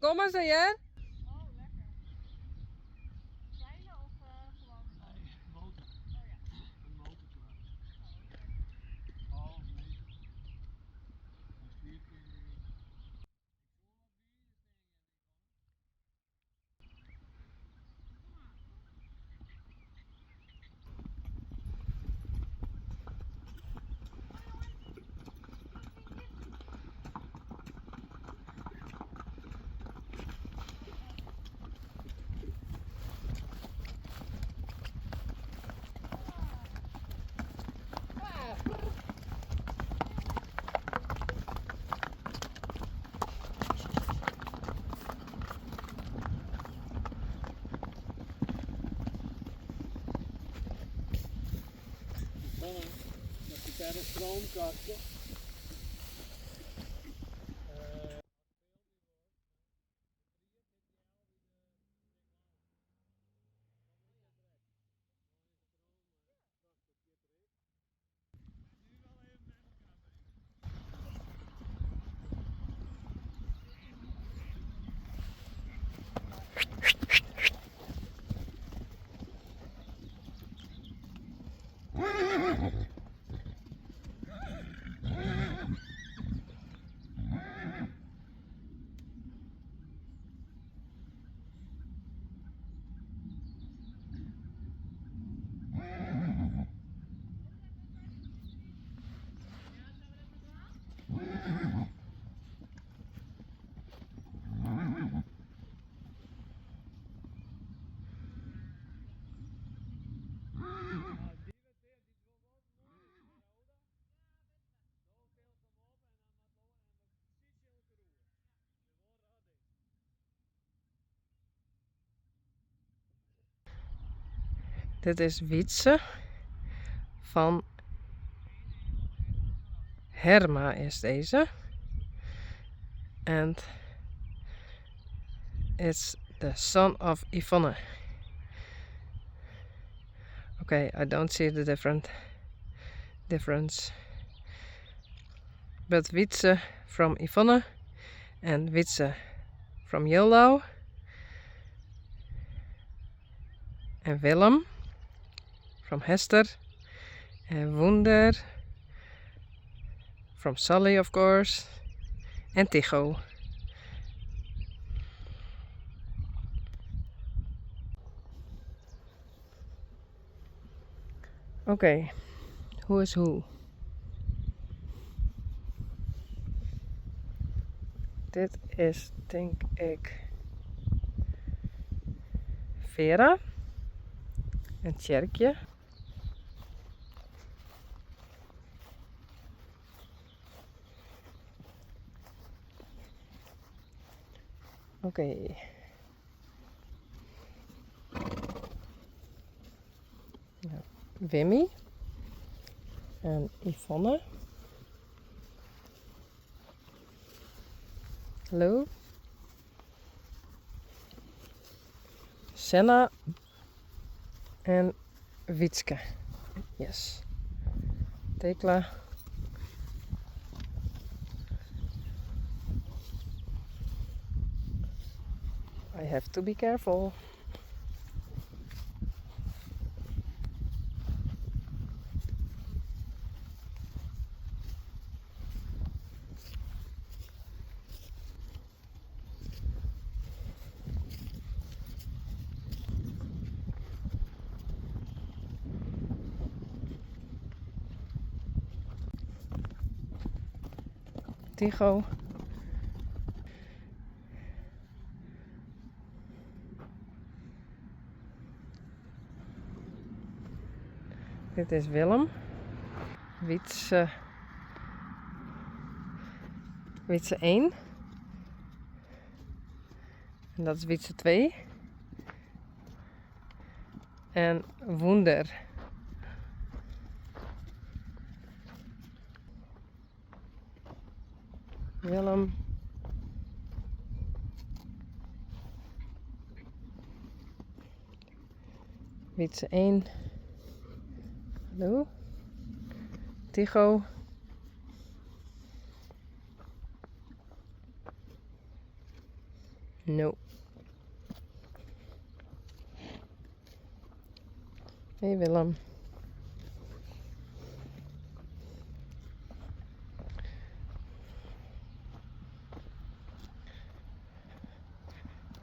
Kom maar, zei je? Oh, lekker. Zeilen of gewoon? Nee, motor. Oh ja. Een motorklaar. Oh, nee. Hij stuurt met de verre stroomkasten. Dit is Wietse van Herma is deze. And it's the son of Yvonne. Okay, I don't see the difference. But Wietse from Yvonne and Wietse from Jolau. And Willem from Hester. And Wunder from Sally, of course. And Tycho. Oké, who is who? Dit is, denk ik, Vera en Tjerkje. Oké. Nou, Wimmy en Yvonne. Hallo. Senna en Wietske. Yes. Tekla. I have to be careful. Tycho. Dit is Willem. Wietse 1. En dat is Wietse 2. En Wunder. Willem. Wietse 1. Hallo. Tycho. No. Hey Willem.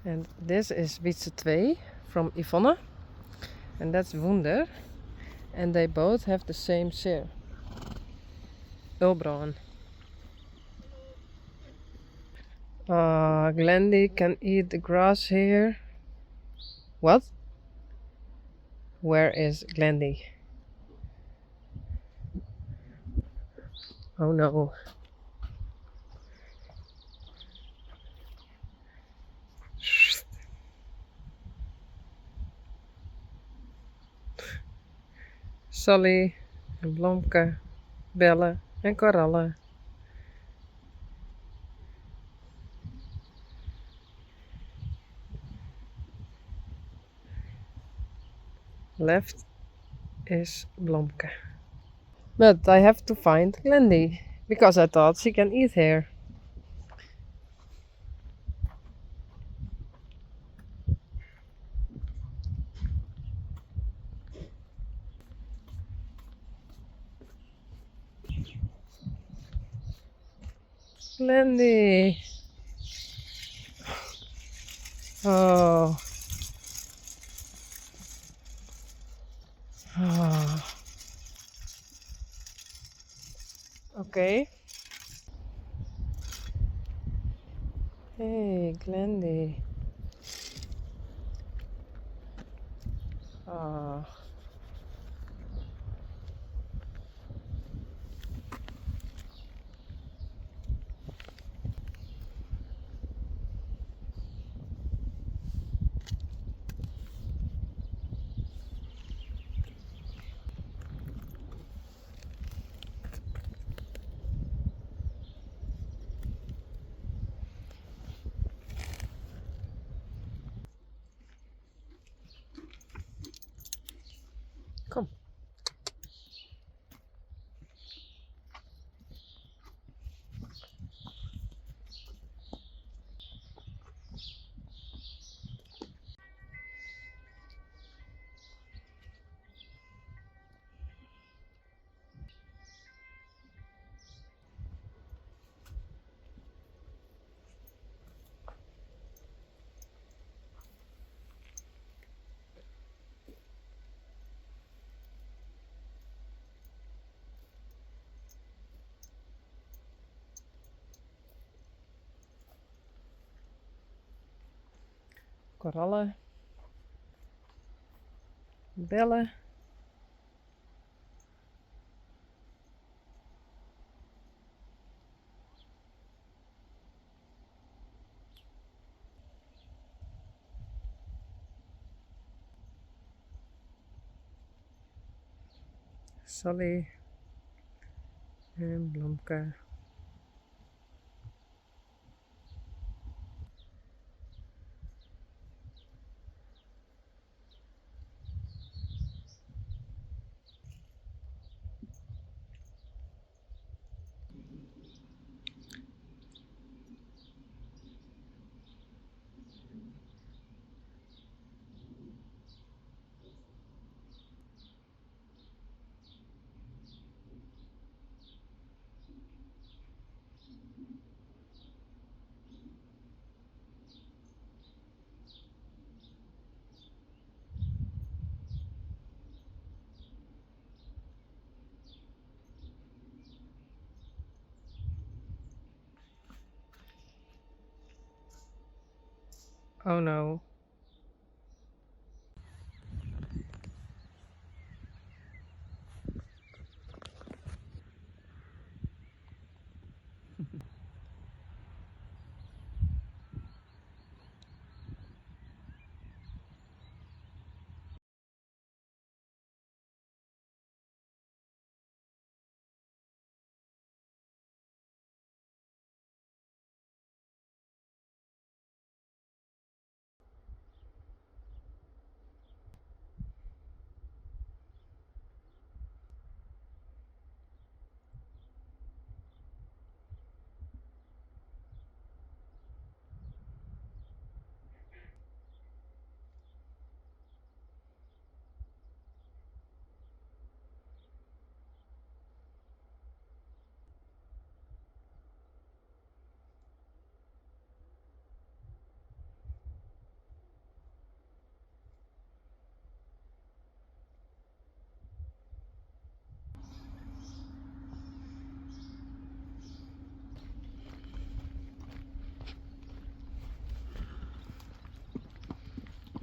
And this is Wietse 2 from Yvonne. And that's Wunder. And they both have the same share. Ulbran. Glendy can eat the grass here. What? Where is Glendy? Oh no. Sally en Blomke, Belle en Coralle. Left is Blomke. But I have to find Glendy, because I thought she can eat here. Glendy! Oh. Oh. Okay. Hey, Glendy. Oh. Kom. Coralle. Belle. Sally en Blomke. Oh no.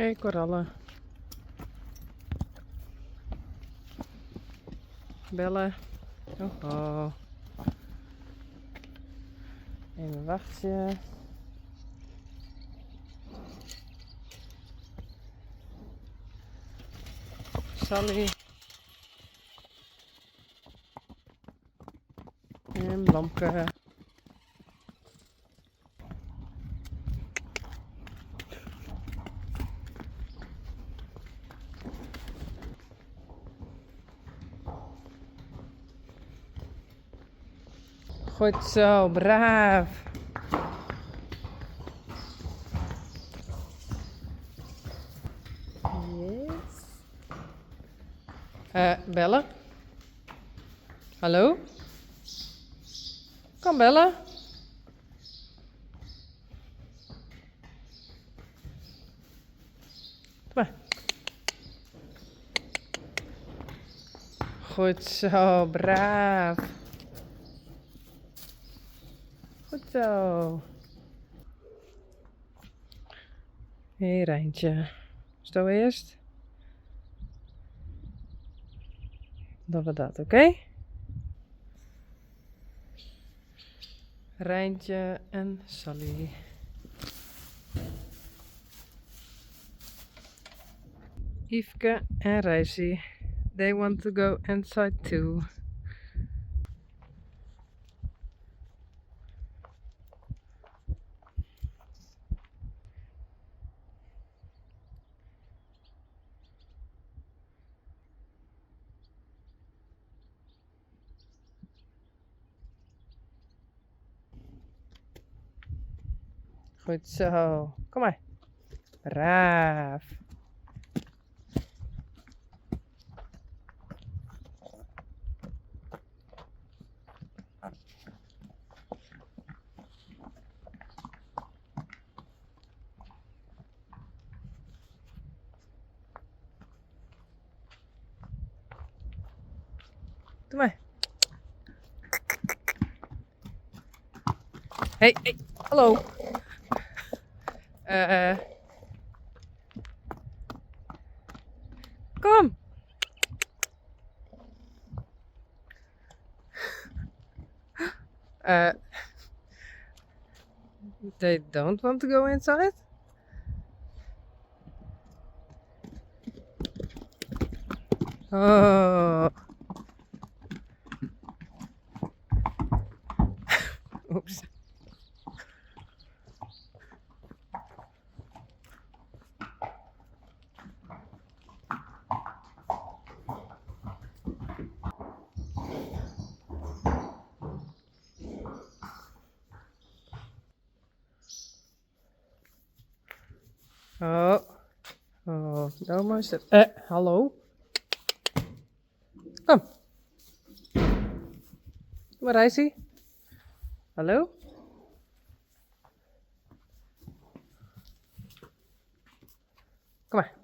Hey, korallen. Bellen. Oh. Even wachten. Sally. En Blamke. Goed zo, braaf. Yes. Bellen. Hallo? Kom bellen. Kom maar. Goed zo, braaf. Goed zo. Hé, Rijntje. Zo eerst. Dan we dat, oké? Rijntje en Sally. Yveske en Rijsie. They want to go inside too. Goed zo. Kom maar. Braaf. Doe maar. Hey, hey, hallo. Kom. They don't want to go inside? Oh. Oops. Oh. Oh, no more step. Hallo? Kom. Waar is hij? Hallo? Kom maar.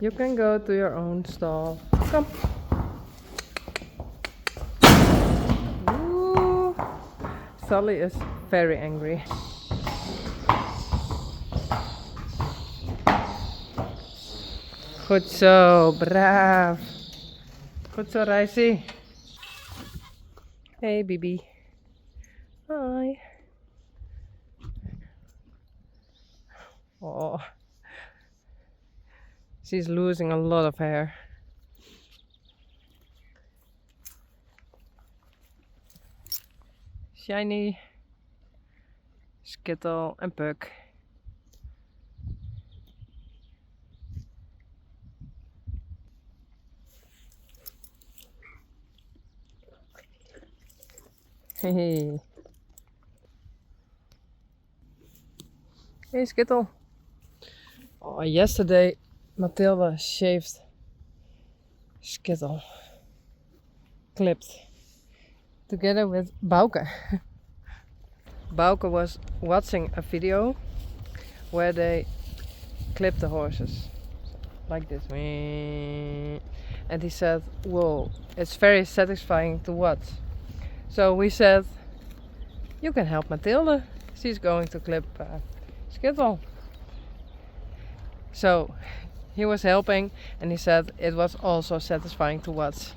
You can go to your own stall. Kom. Ooh. Sally is very angry. Goed zo, braaf. Goed zo, Rijsie. Hey, Bibi. Hi. Oh. She's losing a lot of hair. Shiny, Skittle en Puck. Hey. Hey, Skittle. Oh, yesterday Matilda shaved Skittle. Clipped. Together with Bauke. Bauke was watching a video where they clip the horses like this, and he said, whoa, it's very satisfying to watch. So we said, you can help Matilda, she's going to clip Skittle. So he was helping and he said it was also satisfying to watch.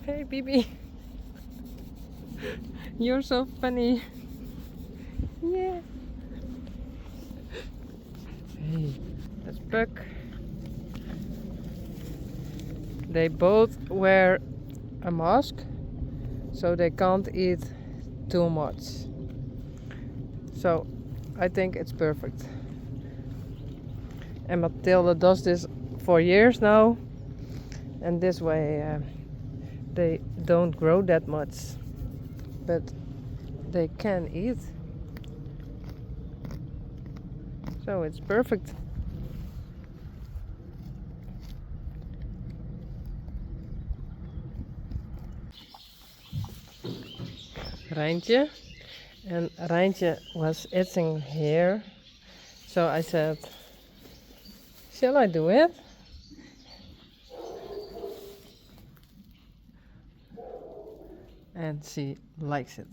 Hey Bibi, you're so funny. Yeah. Hey, that's Puck. They both wear a mask, so they can't eat too much. So I think it's perfect. And Matilda does this for years now, and this way they don't grow that much, but they can eat. So it's perfect. Rijntje, and Rijntje was itching here, so I said, shall I do it? And she likes it.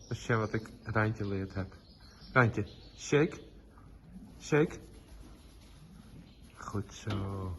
Dat is wat ik Rijntje geleerd heb. Rijntje, shake. Shake. Goed zo.